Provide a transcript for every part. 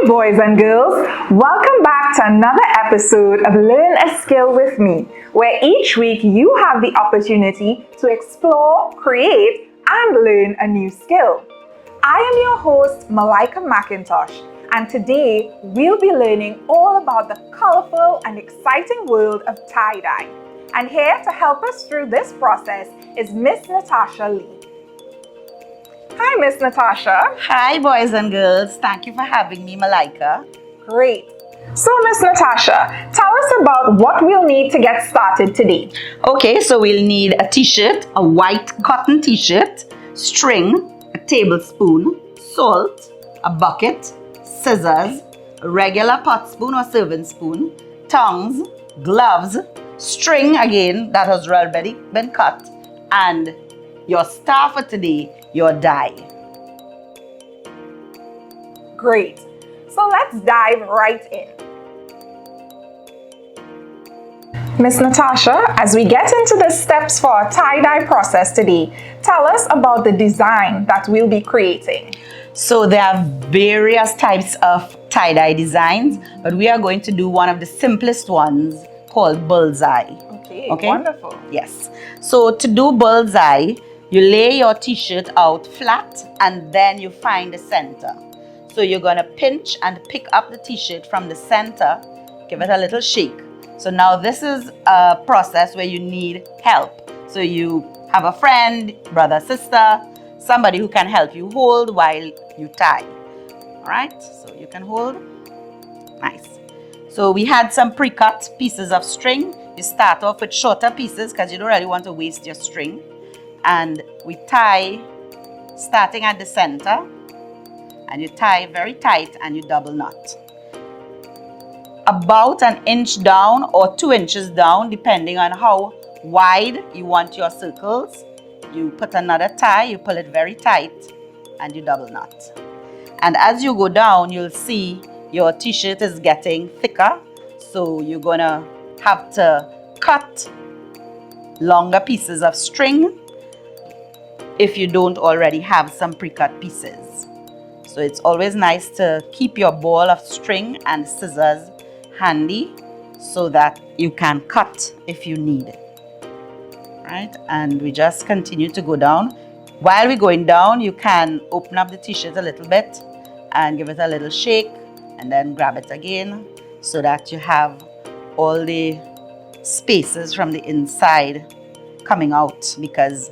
boys and girls. Welcome back to another episode of Learn a Skill with me, where each week you have the opportunity to explore, create, and learn a new skill. I am your host, Malika McIntosh, and today we'll be learning all about the colorful and exciting world of tie-dye. And here to help us through this process is Miss Natasha Lee. Hi, Miss Natasha. Hi, boys and girls. Thank you for having me, Malika. Great. So, Miss Natasha, tell us about what we'll need to get started today. Okay, so we'll need a t-shirt, a white cotton t-shirt, string, a tablespoon, salt, a bucket, scissors, a regular pot spoon or serving spoon, tongs, gloves, string again that has already been cut, and your star for today, your dye. Great. So let's dive right in. Miss Natasha, as we get into the steps for our tie-dye process today, tell us about the design that we'll be creating. So there are various types of tie-dye designs, but we are going to do one of the simplest ones called bullseye. Okay, wonderful. Yes. So to do bullseye, you lay your t-shirt out flat and then you find the center. So you're going to pinch and pick up the t-shirt from the center, give it a little shake. So now this is a process where you need help. So you have a friend, brother, sister, somebody who can help you hold while you tie. All right, so you can hold. Nice. So we had some pre-cut pieces of string. You start off with shorter pieces because you don't really want to waste your string. And we tie starting at the center, and you tie very tight and you double knot. About an inch down or 2 inches down, depending on how wide you want your circles, you put another tie, you pull it very tight, and you double knot. And as you go down, you'll see your t-shirt is getting thicker, so you're gonna have to cut longer pieces of string if you don't already have some pre-cut pieces. So it's always nice to keep your ball of string and scissors handy so that you can cut if you need it. Right? And we just continue to go down. While we're going down, you can open up the t-shirt a little bit and give it a little shake and then grab it again so that you have all the spaces from the inside coming out, because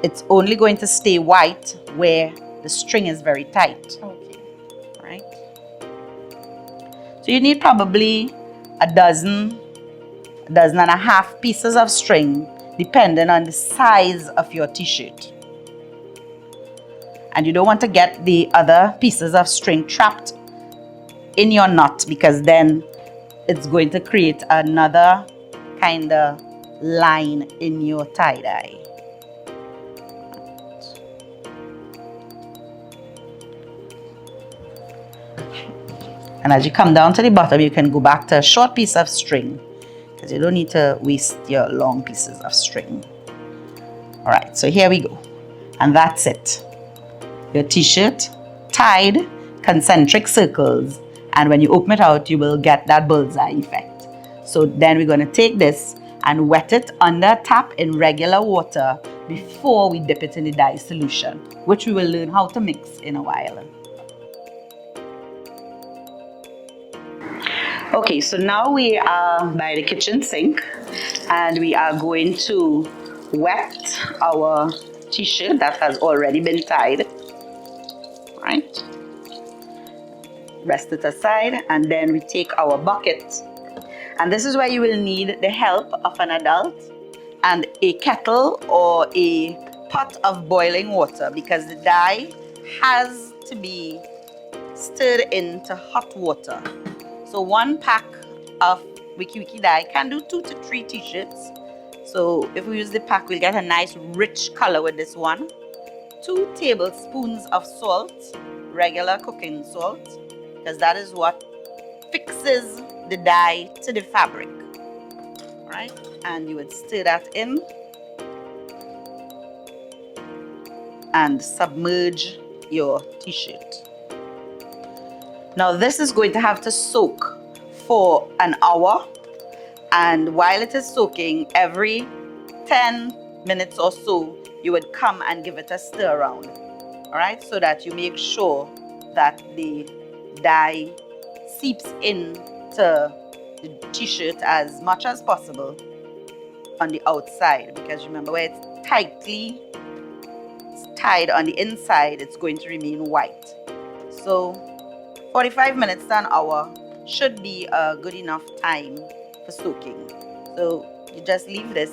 it's only going to stay white where the string is very tight. Okay. Right? So you need probably a dozen and a half pieces of string, depending on the size of your t-shirt. And you don't want to get the other pieces of string trapped in your knot, because then it's going to create another kind of line in your tie-dye. And as you come down to the bottom, you can go back to a short piece of string, because you don't need to waste your long pieces of string. All right, so here we go. And that's it. Your t-shirt tied, concentric circles. And when you open it out, you will get that bullseye effect. So then we're going to take this and wet it under tap in regular water before we dip it in the dye solution, which we will learn how to mix in a while. Okay, so now we are by the kitchen sink and we are going to wet our t-shirt that has already been tied. Right? Rest it aside, and then we take our bucket. And this is where you will need the help of an adult and a kettle or a pot of boiling water, because the dye has to be stirred into hot water. So 1 pack of Wiki Wiki dye can do 2 to 3 t-shirts. So if we use the pack, we'll get a nice rich color with this one. 2 tablespoons of salt, regular cooking salt, because that is what fixes the dye to the fabric. Right? And you would stir that in and submerge your t-shirt. Now this is going to have to soak for an hour, and while it is soaking, every 10 minutes or so, you would come and give it a stir around. All right, so that you make sure that the dye seeps into the t-shirt as much as possible on the outside, because remember, where it's tightly tied on the inside, it's going to remain white. So 45 minutes to an hour should be a good enough time for soaking. So you just leave this.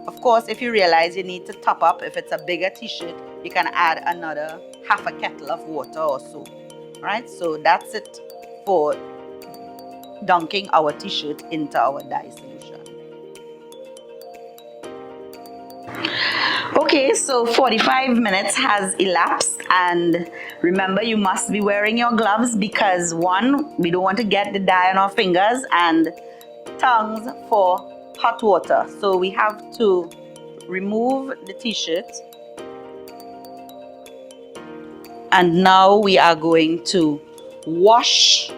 Of course, if you realize you need to top up, if it's a bigger t-shirt, you can add another half a kettle of water or so. All right, so that's it for dunking our t-shirt into our dye solution. Okay, so 45 minutes has elapsed, and remember, you must be wearing your gloves because one, we don't want to get the dye on our fingers, and tongs for hot water. So we have to remove the t-shirt, and now we are going to wash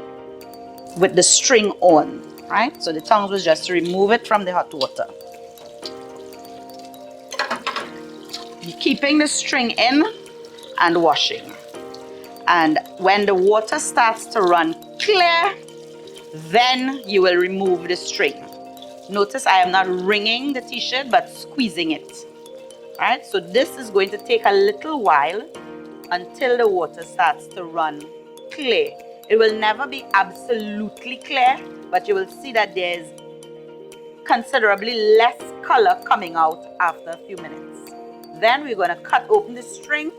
with the string on, right? So the tongs was just to remove it from the hot water. You're keeping the string in and washing. And when the water starts to run clear, then you will remove the string. Notice I am not wringing the t-shirt, but squeezing it. All right, so this is going to take a little while until the water starts to run clear. It will never be absolutely clear, but you will see that there's considerably less color coming out after a few minutes. Then we're going to cut open the string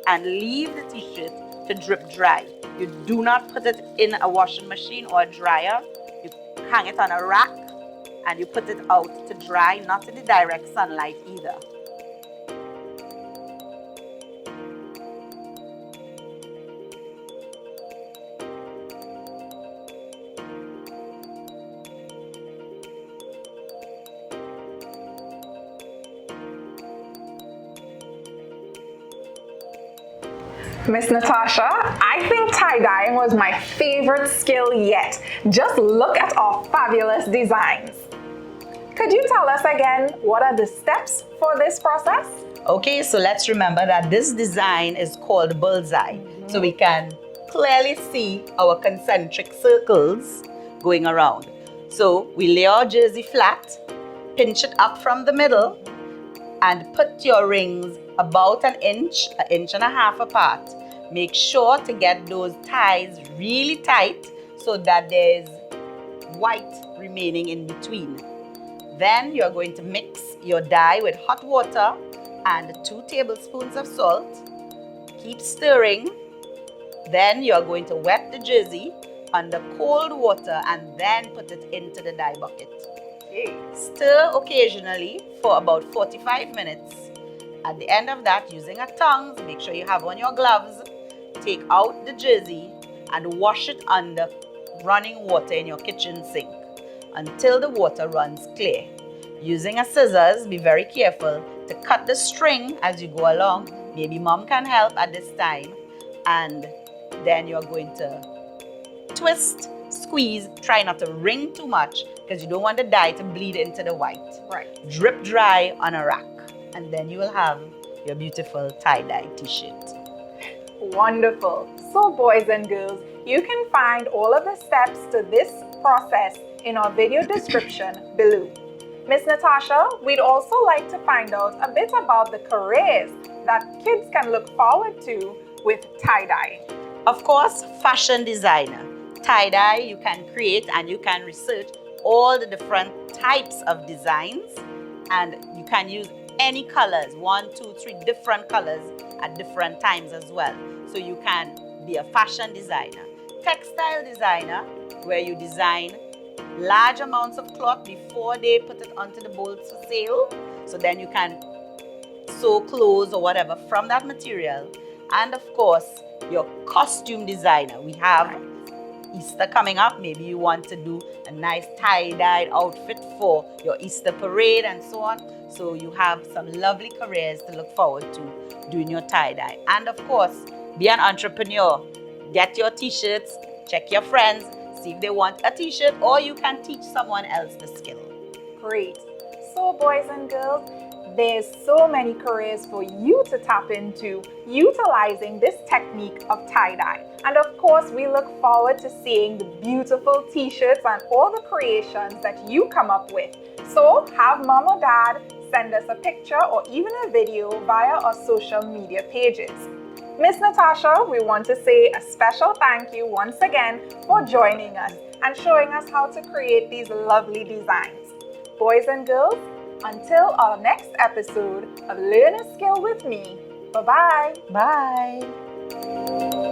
and leave the t-shirt to drip dry. You do not put it in a washing machine or a dryer. You hang it on a rack and you put it out to dry, not in the direct sunlight either. Miss Natasha, I think tie-dyeing was my favorite skill yet. Just look at our fabulous designs. Could you tell us again, what are the steps for this process? Okay, so let's remember that this design is called bullseye. So we can clearly see our concentric circles going around. So we lay our jersey flat, pinch it up from the middle, and put your rings about an inch and a half apart. Make sure to get those ties really tight so that there's white remaining in between. Then you're going to mix your dye with hot water and 2 tablespoons of salt. Keep stirring. Then you're going to wet the jersey under cold water and then put it into the dye bucket. Stir occasionally for about 45 minutes. At the end of that, using a tongs, make sure you have on your gloves, take out the jersey and wash it under running water in your kitchen sink until the water runs clear. Using a scissors, be very careful to cut the string as you go along. Maybe mom can help at this time. And then you're going to twist, squeeze, try not to wring too much because you don't want the dye to bleed into the white. Right. Drip dry on a rack, and then you will have your beautiful tie-dye t-shirt. Wonderful. So boys and girls, you can find all of the steps to this process in our video description below. Miss Natasha, we'd also like to find out a bit about the careers that kids can look forward to with tie-dye. Of course, fashion designer. Tie-dye, you can create and you can research all the different types of designs, and you can use any colors, 1, 2, 3 different colors at different times as well. So you can be a fashion designer. Textile designer, where you design large amounts of cloth before they put it onto the bolts for sale. So then you can sew clothes or whatever from that material. And of course, your costume designer. We have Easter coming up. Maybe you want to do a nice tie-dyed outfit for your Easter parade and so on. So you have some lovely careers to look forward to doing your tie-dye. And of course, be an entrepreneur. Get your t-shirts Check your friends, see if they want a t-shirt, or you can teach someone else the skill. Great. So boys and girls, there's so many careers for you to tap into utilizing this technique of tie-dye. And of course, we look forward to seeing the beautiful t-shirts and all the creations that you come up with. So have mom or dad send us a picture or even a video via our social media pages. Miss Natasha, we want to say a special thank you once again for joining us and showing us how to create these lovely designs. Boys and girls, until our next episode of Learn a Skill with Me, bye-bye. Bye.